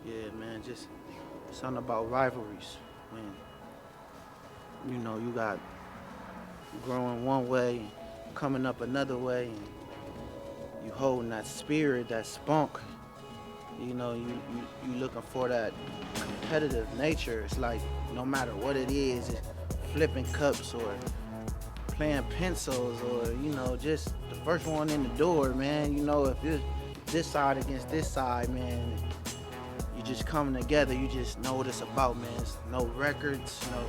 Yeah, man, just something about rivalries. When, you got growing one way and coming up another way, and you holding that spirit, that spunk. You looking for that competitive nature. It's like no matter what it is, it's flipping cups or playing pencils or just the first one in the door, man. If it's this side against this side, man, you just coming together. You just know what it's about, man. It's no records, no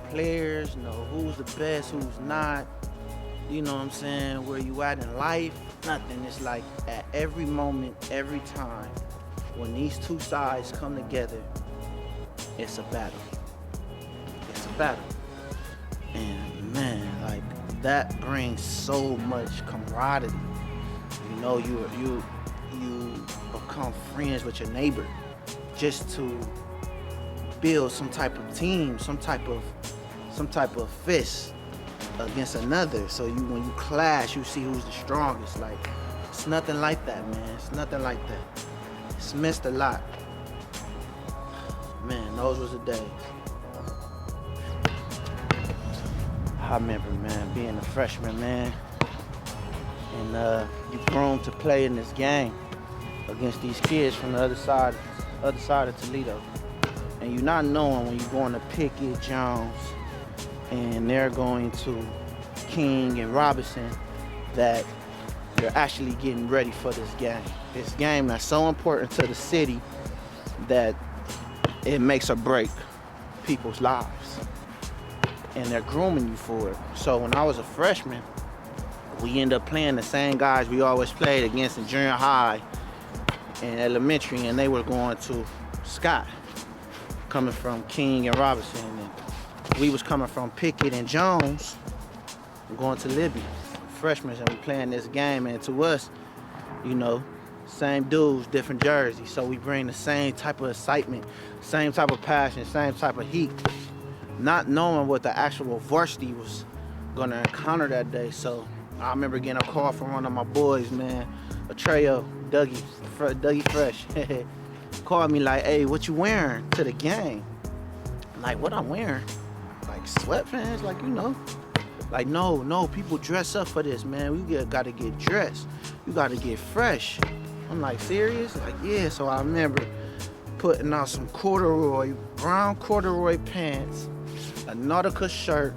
players, no who's the best, who's not. You know what I'm saying? Where you at in life? Nothing. It's like at every moment, every time, when these two sides come together, it's a battle. It's a battle. And man, like that brings so much camaraderie. You become friends with your neighbor just to build some type of team, some type of fist against another. So when you clash, you see who's the strongest. Like, it's nothing like that, man. It's nothing like that. It's missed a lot. Man, those was the days. I remember, man, being a freshman, man, and you grown to play in this game against these kids from the other side of Toledo, and you're not knowing when you're going to Pickett, Jones, and they're going to King and Robinson that you're actually getting ready for this game. This game that's so important to the city that it makes or break people's lives. And they're grooming you for it. So when I was a freshman, we ended up playing the same guys we always played against in junior high and elementary, and they were going to Scott, coming from King and Robinson. And we was coming from Pickett and Jones, going to Libbey, freshmen, and we playing this game. And to us, same dudes, different jerseys. So we bring the same type of excitement, same type of passion, same type of heat, not knowing what the actual varsity was gonna encounter that day. So I remember getting a call from one of my boys, man, a Treo, Dougie Fresh, called me like, "Hey, what you wearing to the game?" I'm like, "What I'm wearing? Like sweatpants, like Like, no, people dress up for this, man. We gotta get dressed. You gotta get fresh." I'm like, "Serious?" Like, "Yeah." So I remember putting out some brown corduroy pants, a Nautica shirt,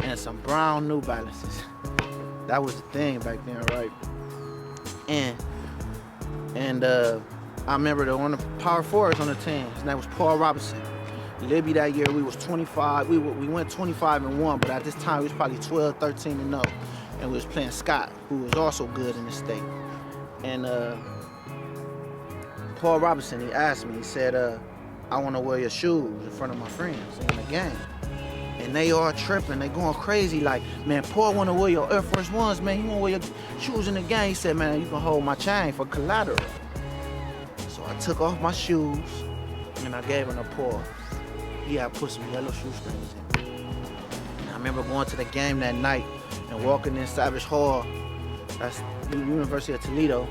and some brown New Balances. That was the thing back then, right? And I remember one of the power forwards on the team, his name was Paul Robinson. Libbey that year, we was 25. We went 25-1, but at this time we was probably 12, 13-0. And we was playing Scott, who was also good in the state. And Paul Robinson, he asked me, he said, "I want to wear your shoes in front of my friends in the game." And they all tripping, they going crazy like, "Man, Paul want to wear your Air Force Ones, man. He want to wear your shoes in the game." He said, "Man, you can hold my chain for collateral." So I took off my shoes and I gave them to Paul. He had put some yellow shoestrings in. And I remember going to the game that night and walking in Savage Hall, that's the University of Toledo,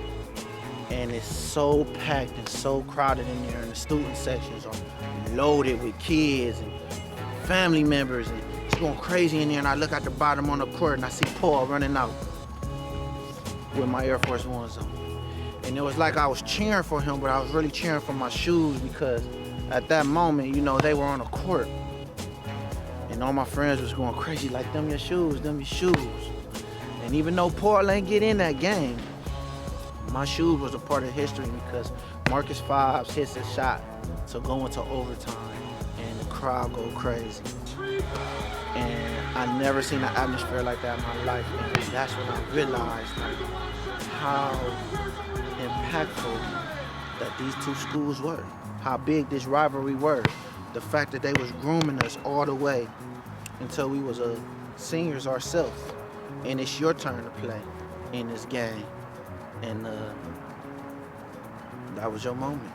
and it's so packed and so crowded in there, and the student sections are loaded with kids and family members, and it's going crazy in there. And I look at the bottom on the court and I see Paul running out with my Air Force Ones on. And it was like I was cheering for him, but I was really cheering for my shoes, because at that moment, they were on the court. And all my friends was going crazy like, "Them your shoes, them your shoes." And even though Paul ain't get in that game, my shoes was a part of history, because Marcus Fobbs hits a shot to go into overtime and the crowd go crazy. And I never seen an atmosphere like that in my life. And that's when I realized how impactful that these two schools were, how big this rivalry were. The fact that they was grooming us all the way until we was seniors ourselves. And it's your turn to play in this game. And that was your moment.